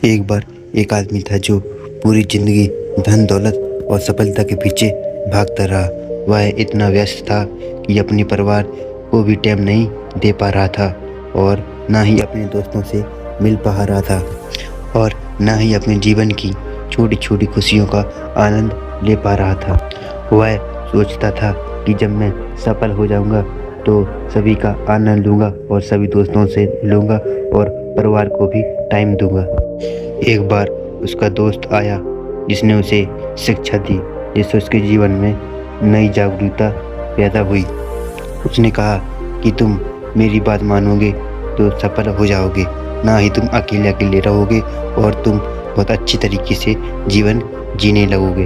एक बार एक आदमी था जो पूरी जिंदगी धन दौलत और सफलता के पीछे भागता रहा। वह इतना व्यस्त था कि अपने परिवार को भी टाइम नहीं दे पा रहा था और ना ही अपने दोस्तों से मिल पा रहा था और ना ही अपने जीवन की छोटी छोटी खुशियों का आनंद ले पा रहा था। वह सोचता था कि जब मैं सफल हो जाऊंगा तो सभी का आनंद लूंगा और सभी दोस्तों से मिलूंगा और परिवार को भी टाइम दूंगा। एक बार उसका दोस्त आया जिसने उसे शिक्षा दी, जिससे उसके जीवन में नई जागरूकता पैदा हुई। उसने कहा कि तुम मेरी बात मानोगे तो सफल हो जाओगे, ना ही तुम अकेले अकेले रहोगे और तुम बहुत अच्छी तरीके से जीवन जीने लगोगे।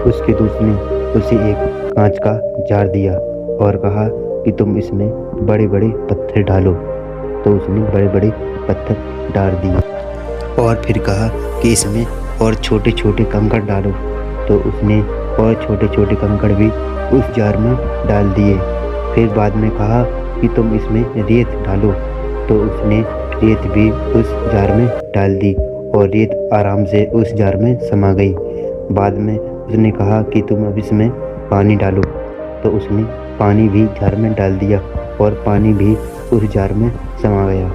उसके दोस्त ने उसे एक कांच का जार दिया और कहा कि तुम इसमें बड़े बड़े पत्थर डालो। तो उसने बड़े बड़े पत्थर डाल दिए और फिर कहा कि इसमें और छोटे छोटे कंकड़ डालो। तो उसने और छोटे छोटे कंकड़ भी उस जार में डाल दिए। फिर बाद में कहा कि तुम इसमें रेत डालो। तो उसने रेत भी उस जार में डाल दी और रेत आराम से उस जार में समा गई। बाद में उसने कहा कि तुम अब इसमें पानी डालो। तो उसने पानी भी जार में डाल दिया और पानी भी उस जार में समा गया।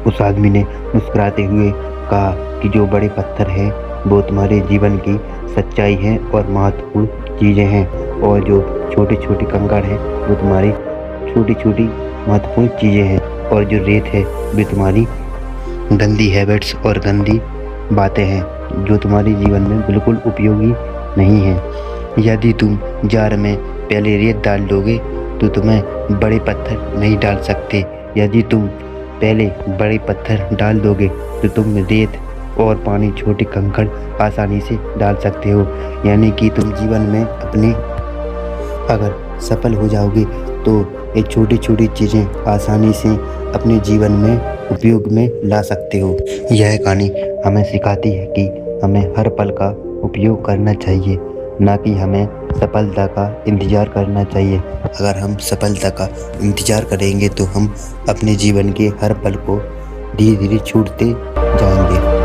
उस आदमी ने मुस्कुराते हुए कहा कि जो बड़े पत्थर हैं वो तुम्हारे जीवन की सच्चाई है और महत्वपूर्ण चीज़ें हैं, और जो छोटे छोटे कंकड़ हैं वो तुम्हारी छोटी छोटी महत्वपूर्ण चीज़ें हैं, और जो रेत है वे तुम्हारी गंदी हैबिट्स और गंदी बातें हैं जो तुम्हारे जीवन में बिल्कुल उपयोगी नहीं हैं। यदि तुम जार में पहले रेत डाल दोगे तो तुम्हें बड़े पत्थर नहीं डाल सकते। यदि तुम पहले बड़े पत्थर डाल दोगे तो तुम रेत और पानी छोटे कंकड़ आसानी से डाल सकते हो। यानी कि तुम जीवन में अपने अगर सफल हो जाओगे तो ये छोटी छोटी चीज़ें आसानी से अपने जीवन में उपयोग में ला सकते हो। यह कहानी हमें सिखाती है कि हमें हर पल का उपयोग करना चाहिए, ना कि हमें सफलता का इंतज़ार करना चाहिए। अगर हम सफलता का इंतज़ार करेंगे तो हम अपने जीवन के हर पल को धीरे धीरे छूटते जाएंगे।